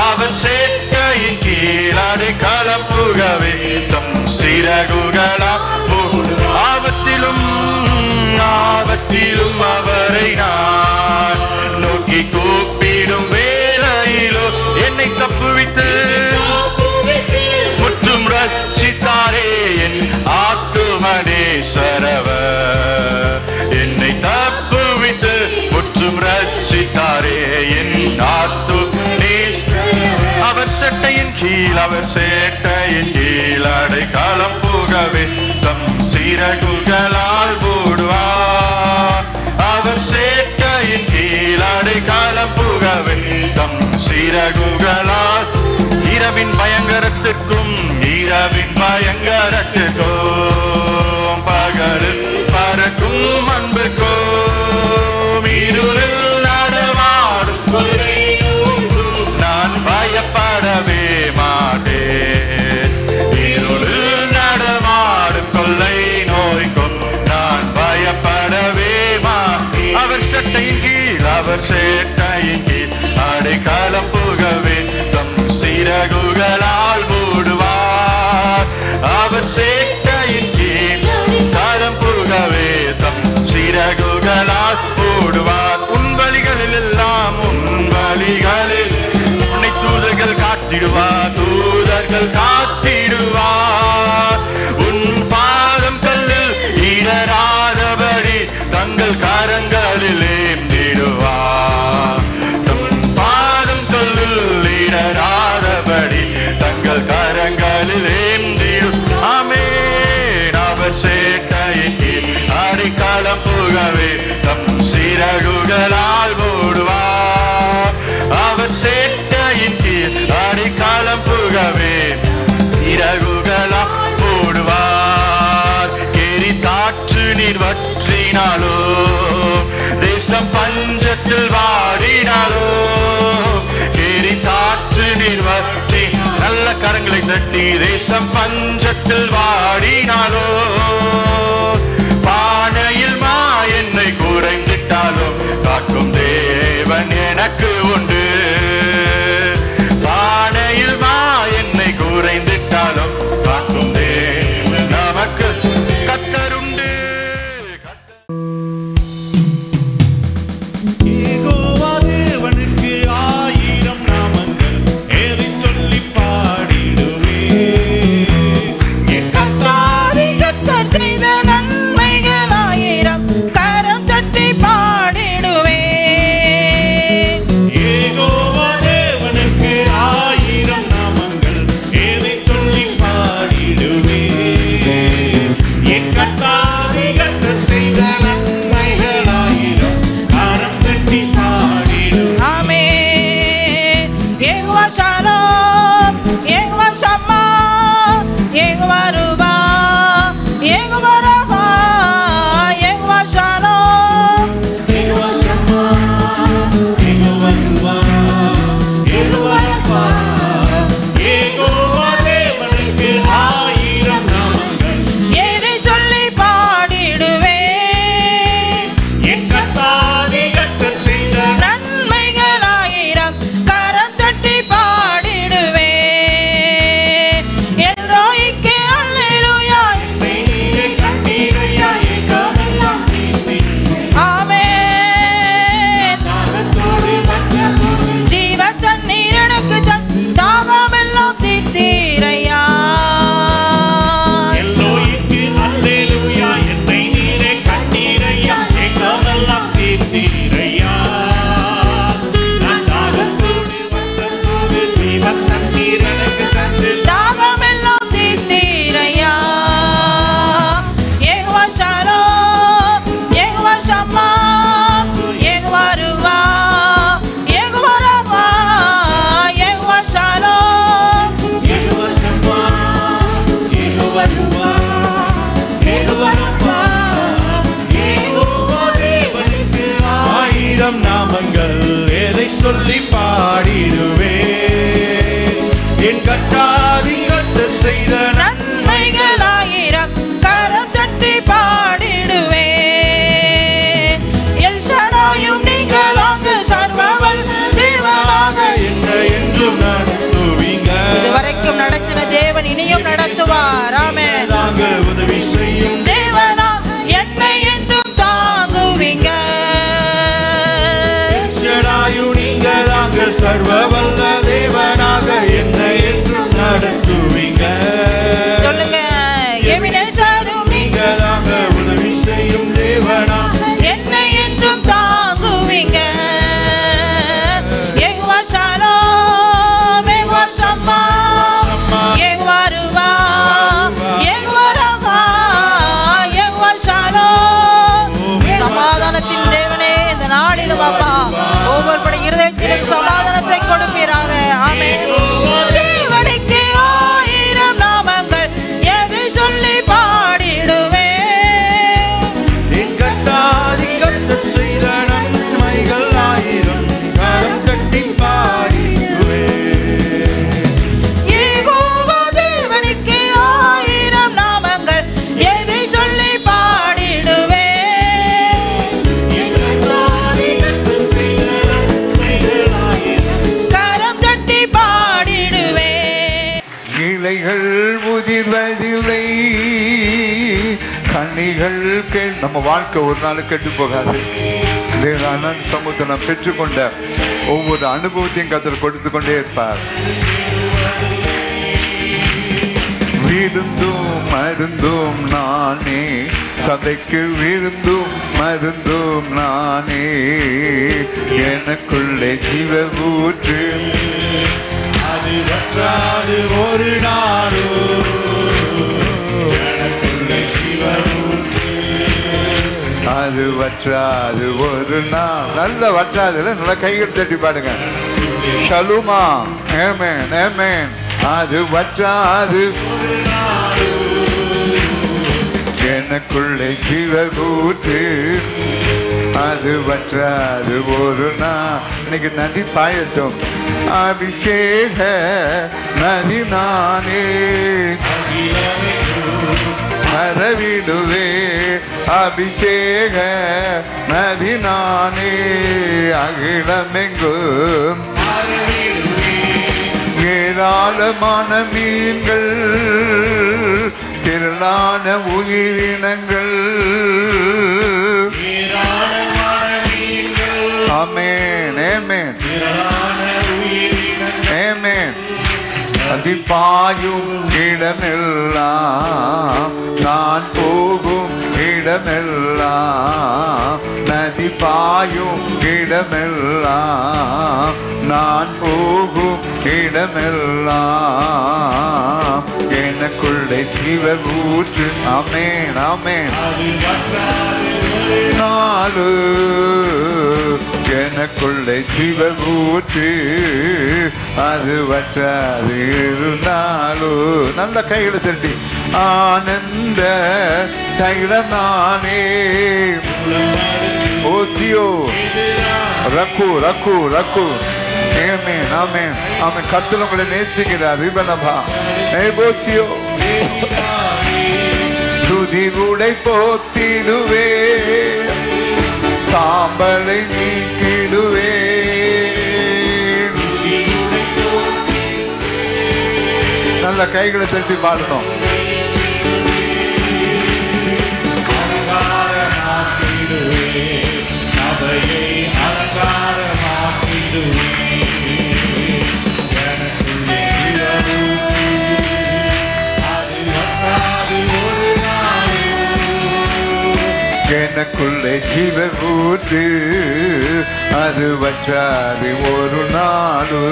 Speaker 1: அவர் சேட்டையின் கீழ் அடைக்கலம் புகவே தம் சிறகுகளால் மூடுவார். ஆபத்திலும் ஆபத்திலும் அவரை நான் நோக்கி கூப்பிடும் கீழ் அவர் சேட்டையின் கீழ் அடைக்கலம் புகவே தம் சிறகுகளால் மூடுவார். அவர் சேட்டையின் கீழ் அடைக்கலம் புகவே தம் சிறகுகளால் இரவின் பயங்கரத்திற்கும் இரவின் பயங்கரத்திற்கும் பகலில் பறக்கும் அன்புக்கும் இருளில் நடமாடும் நான் பயப்படவே மாட்டேன். இருளில் நடமாடும் கொள்ளை நோய்க்கும் நான் பயப்படவே மாட்டேன். அவர் சட்டையின் கீழ் அவர் சேட்டையின் கீழ் அடைக்கலம் புகவே தம் சிறகுகளால் மூடுவார். அவர் சேட்டையின் கீழ் கரம் புகவே தம் சிறகுகளால் மூடுவார். உன் வழிகளில் எல்லாம் உன் வழிகளில் உன்னை தூதர்கள் காத்திடுவார். தூதர்கள் காத்திடுவார். உன் பாதம் கல்லில் இடராதபடி தங்கள் கரங்களில் ஏந்திடுவார். தம் பாதம் கல்லில் இடராதபடி தங்கள் கரங்களில் ஏந்திடு. ஆமென். அவர் சேட்டையின் கீழ் அடைக்கலம் புகவே தம் சிறகுகளால் மூடுவார். அவர் சேட்டையின் கீழ் அடைக்கலம் புகவே சிறகுகளால் மூடுவார். கேரி காற்று நீர் வற்றினாலோ தேசம் பஞ்சத்தில் வாடினாலோ கேரி காற்று நீர் வற்றி நல்ல கரங்களை தட்டி தேசம் பஞ்சத்தில் வாடினாலோ பானையில் மா என்னை குறைந்திட்டாலோ காக்கும் தேவன் எனக்கு உண்டு. பானையில் மா என்னை குறைந்திட்டாலோ காக்கும் தேவன் நமக்கு கர்த்தருண்டு.
Speaker 4: யெகோவா தேவனுக்கு 1000 நாமங்கள் ஏறி சொல்லி பாடிடுவே.
Speaker 2: கர்த்தாதி கர்த்தர்
Speaker 3: கனிகள் நம்ம வாழ்க்கை ஒரு நாள் கெட்டு போகாது. சமூகத்தை நாம் பெற்றுக்கொண்ட ஒவ்வொரு அனுபவத்தையும் கர்த்தர் கொடுத்து கொண்டே இருப்பார். விருந்தும் மருந்தும் நானே, சதைக்கு விருந்தும் மருந்தும் நானே, எனக்குள்ளே ஜீவ ஊற்று
Speaker 4: அது வற்றாது ஒரு நாளும், எனக்குள்ளே ஜீவ ஊற்று
Speaker 3: அது வற்றாது ஒரு நாள். நல்ல வற்றாதுல நல்ல கைகள் தட்டி பாடுங்க. ஷலுமா ஆமென் ஆமென். அது வற்றாது எனக்குள்ளே ஜீவ ஊற்று அது வற்றாது ஒரு நாள். இன்னைக்கு நதி பாயட்டும். அபிஷேக நதி நானே மறவிடுவே, அபிஷேக நதி நானே அகிலமெங்கும் ஏராளமான மீன்கள் திரளான உயிரினங்கள். ஆமென் ஆமென் ஆமென். அதிபாயும் இடமெல்லாம் நான் போகும் இடமெல்லாம், நதி பாயும் இடமெல்லாம் நான் போகும் இடமெல்லாம், எனக்குள்ளே ஜீவ ஊற்று. ஆமென் ஆமென். நாடு எனக்குள்ளே ஜீவ ஊற்று அது வற்றாது இருந்தாலோ. நல்ல கைகளை தட்டி ஆனந்த தைலனானே ஓத்தியோ ரக்கு ரக்கு ரக்கு. ஆமென் ஆமென் ஆமென். கர்த்தர் உங்களை நேசிக்கிறார். இவனபா ஏபோச்சியோ துதி உடை போத்திடுவே, சாம்பலை நீக்கிடுவே. நல்ல கைகளை தட்டி பாடணும்.
Speaker 4: சபையை அலங்காரமாக்கிடுவே,
Speaker 3: எனக்குள்ளே ஜீவ ஊற்று அது வற்றாது ஒரு நாடு,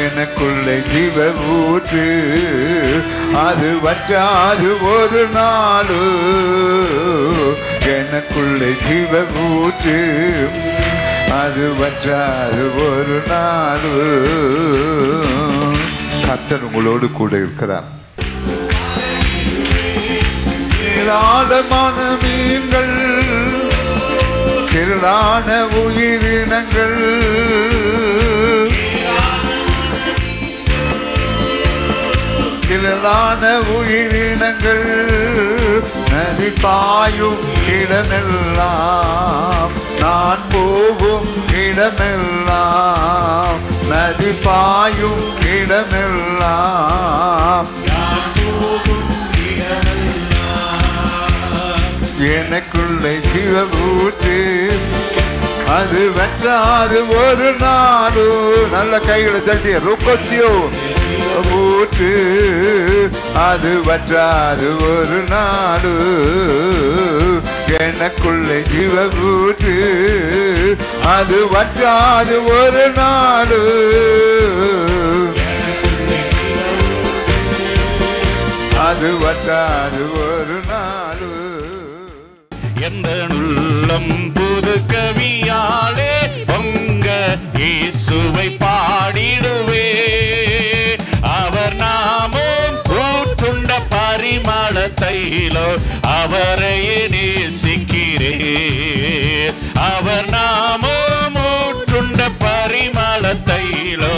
Speaker 3: எனக்குள்ளே ஜீவ ஊற்று அது வற்றாது ஒரு நாடு, எனக்குள்ளே ஜீவ ஊற்று அது வற்றாது ஒரு நாடு. கர்த்தர் உங்களோடு கூட இருக்கிறார். ஏராளமான மீன்கள் திரளான உயிரினங்கள், திரளான உயிரினங்கள், நதி பாயும் இடமெல்லாம் நான் போகும் இடமெல்லாம், நதி பாயும் இடமெல்லாம் எனக்குள்ளே ஜீவ ஊற்று அது வற்றாது ஒரு நாடு. நல்ல கைகளை தட்டி ருக்கோச்சியோ ஊற்று அது வற்றாது ஒரு நாடு, எனக்குள்ளே ஜீவ ஊற்று அது வற்றாது ஒரு நாடு, அது வற்றாது ஒரு நாடு.
Speaker 1: எந்த உள்ளம் புது கவியாலே பொங்க இயேசுவை பாடிடுவே, அவர் நாமம் கூட்டுண்ட பரிமள தைலோ அவரையே நேசிக்கிறே, அவர் நாமம் ஊற்றுண்ட பரிமள தைலோ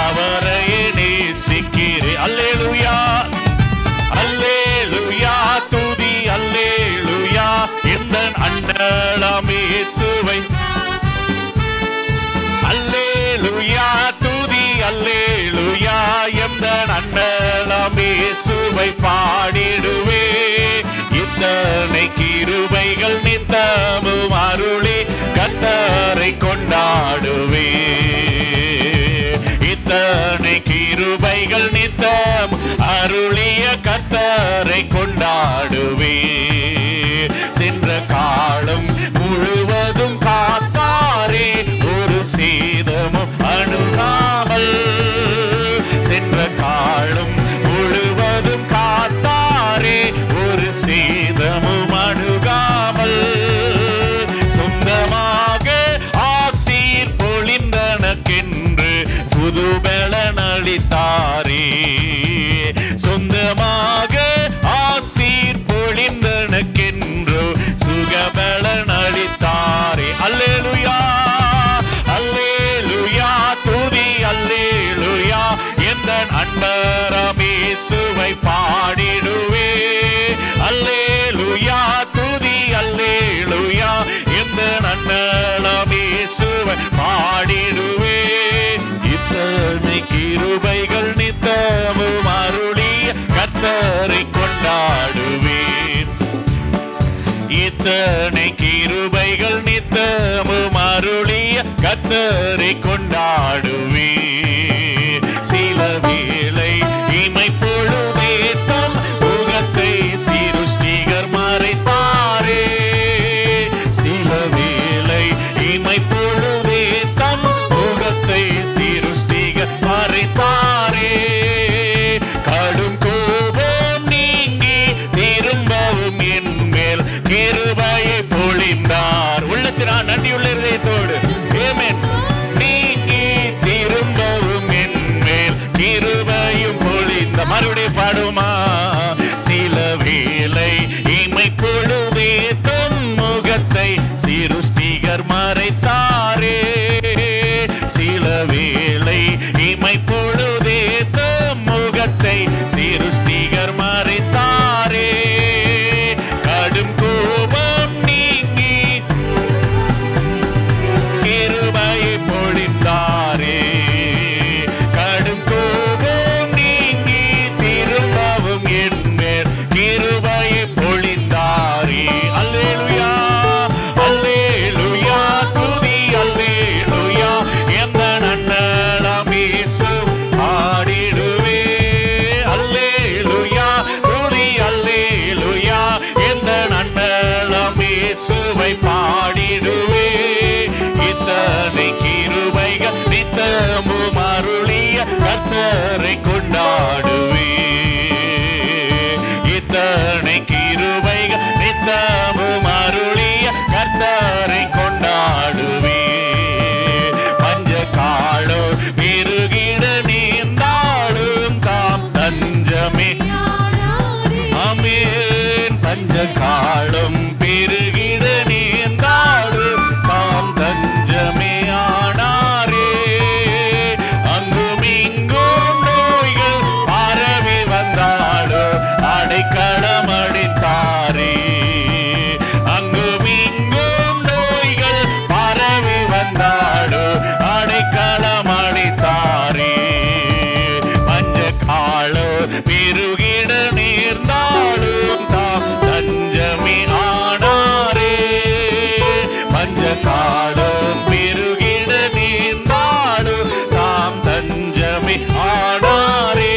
Speaker 1: அவரையே நேசிக்கிறே. அல்லேலூயா அல்லேலூயா துதி அல்லேலூயா. இந்த அண்ணலாம் இயேசுவை அல்லேலூயா துதி அல்லேலூயா. எந்த அண்ணலாம் இயேசுவை பாடிடுவே, கர்த்தரை கொண்டாடுவே. இத்தனை கிருபைகள் நித்தம் அருளிய கர்த்தரை கொண்டாடுவே. சென்ற காலம் முழுவதும் காத்தாரே, ஒரு சேதமும் அணுகாமல். சென்ற காலம் முழுவதும் காத்தாரே, ஒரு சேதமும் அணுகாமல். சொந்தமாக ஆசீர் பொழிந்தனக்கென்று புதுபலன் அளித்தாரே. சொந்தமாக ஆசீர் பொழிந்தனக்கென்று சுகபலன் அளித்தாரே. அல்லேலூயா அல்லேலூயா துதி அல்லேலூயா. எந்த அன்பராம் இயேசுவை பாடிடுவே. அல்லேலூயா துதி அல்லேலூயா. எந்த அன்பராம் இயேசுவை பாடிடுவே. இத்தனை கிருபைகள் நித்தமும் அருளிய கர்த்தரை கொண்டாடுவேன். இத்தனை கிருபைகள் நித்தமும் அருளிய கர்த்தரை கொண்டாடுவே. சில வேளை இமை பொழுதே தம் முகத்தை சிருஷ்டிகர் மறைத்தாரே. சில வேளை இமை பொழுதே தம் முகத்தை சிருஷ்டிகர் மறைத்தாரே. கடும் கோபம் நீங்கி திரும்பவும் என் மேல் கிருபையை பொழிந்தார். உள்ளத்தினால் நன்றியுள்ள இதயத்தோடு ஆமென். நீங்கி திரும்பவும் என் மேல் கிருபையும் பொழிந்த. மறுபடியும் பாடுமா. சில வேளை இமை பொழுதே தம் முகத்தை சிருஷ்டிகர் மறைத்தாரே. சில வேளை இமை பொழுதே தம் முகத்தை சிருஷ்டிகர் மறைத்தாரே. கடும் கோபம் நீங்கி கிருபையை பொழிந்தாரே. கடும் கோபம் நீங்கி திரும்பவும் என் மேல் கிருபையை பொழிந்தாரே. அல்லேலூயா அல்லேலூயா துதி அல்லேலூயா. எந்த நன்னலம் இயேசு பாடிடுவே. அல்லேலூயா துதி அல்லேலூயா. எந்த நன்னலம் இயேசுவை பாடிடுவே. இத்தனை கிருபைகள் நித்தமும் அருளிய கர்த்தரை கொண்டாடுவே. இத்தனை கிருபைகள் நித்தமும் அருளிய கர்த்தரை கொண்டாடுவே. பஞ்ச காலோ பெருகிட நீந்தாடும் தாம் தஞ்சமே. ஆமென். பஞ்ச காலம் பெருகிட நீந்தாடும் தாம் தஞ்சமே ஆனாரே. அங்கும் இங்கும் நோய்கள் பரவி வந்தாலும் அடைக்கலம் அளித்தாரே. அங்கும் இங்கும் நோய்கள் பரவி வந்தாலும் அடைக்கலம் அளித்தாரே. பஞ்ச காலோ பெருகிட நேர்ந்தாலும் தாம் தஞ்சமே ஆனாரே. பஞ்ச காலம் பெருகிட நேர்ந்தாலும் தாம் தஞ்சமே ஆனாரே.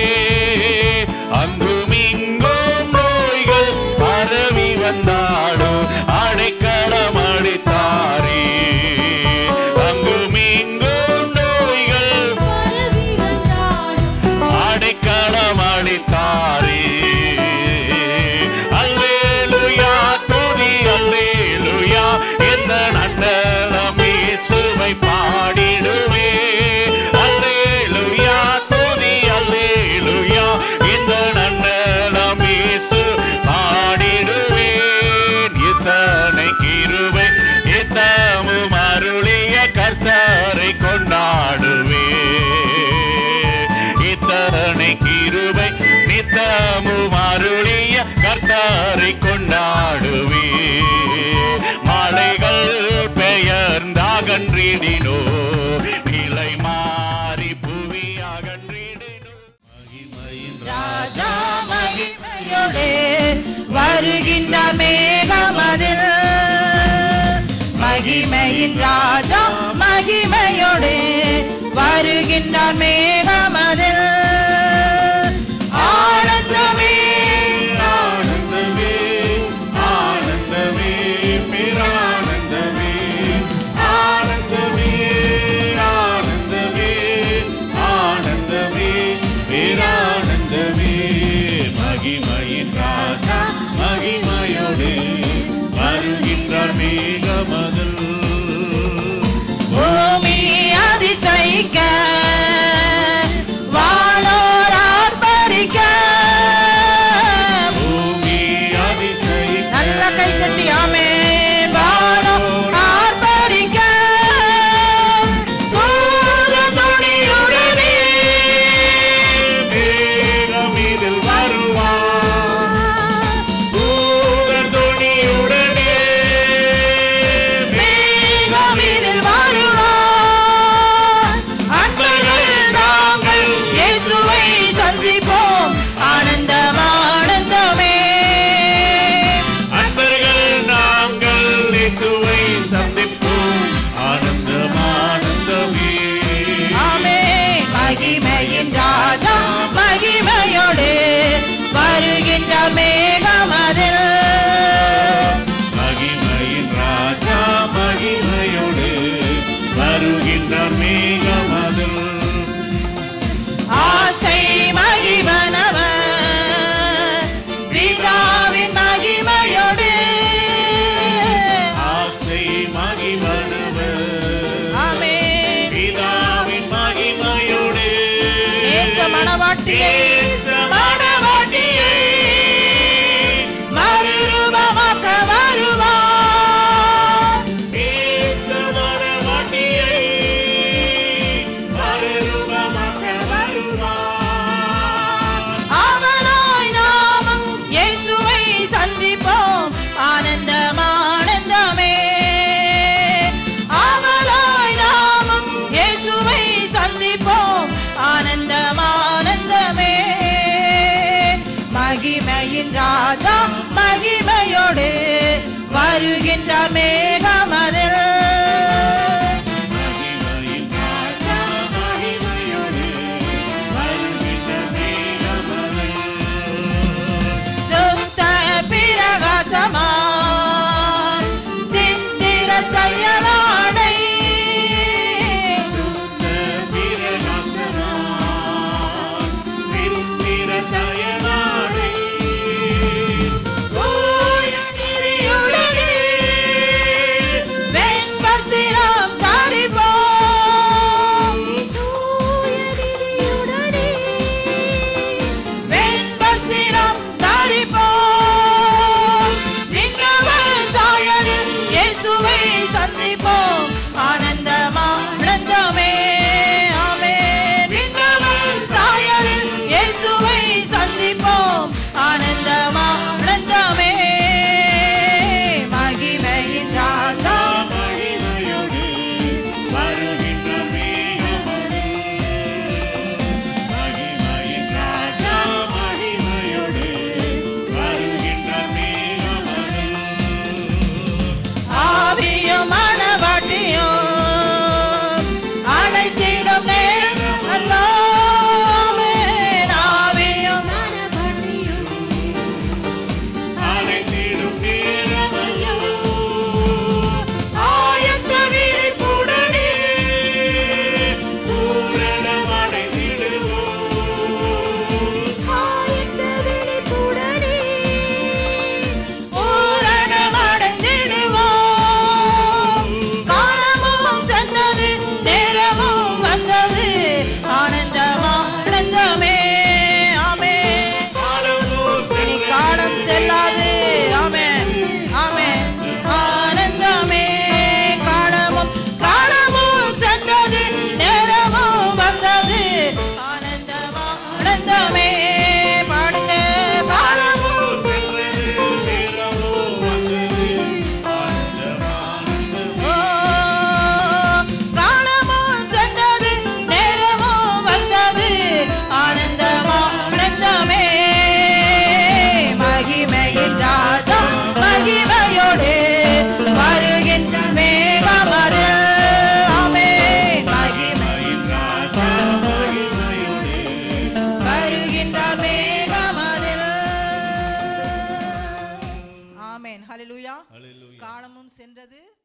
Speaker 1: அங்கும் இங்கும் நோய்கள் பரவி வந்தாலும் அடைக்கலம் அளித்தாரே. அங்கும் இங்கும் நோய்கள் அடைக்கலம் அளித்தாரே. அல்லேலூயா துதி அல்லேலூயா. எந்த நன்னலம் இயேசுவை பாடிடுவே. அல்லேலூயா துதி அல்லேலூயா. எந்த நன்னலம் இயேசு பாடிடுவேன். இத்தனை கிருபை நித்தமும் அருளிய கர்த்தரை கொண்டாடுவே. இத்தனை கிருபை நித்தமும் அருளிய கர்த்தரை கொண்டாடுவே. மலைகள் பெயர்ந்தாகன்றிடினோ, நிலை மாறி புவி அகன்றிடினோ. மகிமையின்
Speaker 2: ராஜா மகிமையோடு வருகின்ற மேகமதில் மகிமையின் மகிமையின் ராஜா மகிமையோடு வருகின்றார் மேகமதில். ஆனந்தமே
Speaker 4: ஆனந்தமே ஆனந்தமே பேரானந்தமே ஆனந்தமே ஆனந்தமே ஆனந்தமே பேரானந்தமே மகிமையின் ராஜா மகிமையோடு வருகின்றார் மேகமதில்.
Speaker 2: பூமி அதிசயிக்க வானோர் ஆர்ப்பரிக்க.
Speaker 4: பூமி அதிசயிக்க
Speaker 2: நல்ல கைத்தட்டி ஆமென். வானோர் ஆர்ப்பரிக்க துணியுடனே
Speaker 4: மேகமிதில் வருவார் தூதர் துணியுடனே
Speaker 2: மேகமிதில் வருவார். அன்பர்கள் நாங்கள் இயேசுவை சந்திப்போம். ஆனந்தம் ஆனந்தமே.
Speaker 4: அன்பர்கள் நாங்கள் இயேசுவை சந்திப்போம் ஆனந்தம் ஆனந்தமே.
Speaker 2: ஆமென். மகிமையின் ராஜா மகிமையோடு வருகின்றார் மேகமதில்.
Speaker 4: மகிமையின் ராஜா மகிமையோடு வருகின்றார் மேகமதில்.
Speaker 2: ஆசை மகிமனவர் பிதாவின் மகிமையோடு.
Speaker 4: ஆசை மகிமனவர்
Speaker 2: ஆமென்.
Speaker 4: பிதாவின் மகிமையோடு
Speaker 2: நேச மணவாட்டியை
Speaker 4: நேச மணவாட்டியை
Speaker 2: மறுரூபமாக்க வருவார்.
Speaker 4: நேச மணவாட்டியை மறுரூபமாக்க வருவார்.
Speaker 2: அவனாய் நாமும் இயேசுவை சந்திப்போம். ஆனந்தம் ஆனந்தமே. அவனாய் நாமும் இயேசுவை சந்திப்போம். ஆனந்தம் ஆனந்தமே. மகிமையின் ராஜா மகிமையோடு வருகின்றார் மேகமதில்.
Speaker 4: மகிமையின் ராஜா மகிமையோடு வருகின்ற மேகமதில்.
Speaker 2: சுத்த பிரகாசமாய் சித்திர தையலாடை.
Speaker 4: சுத்த பிரகாசமாய் சித்திர தயலாடை.
Speaker 2: தூய நெறியுடனே வெண் செய்கிறது?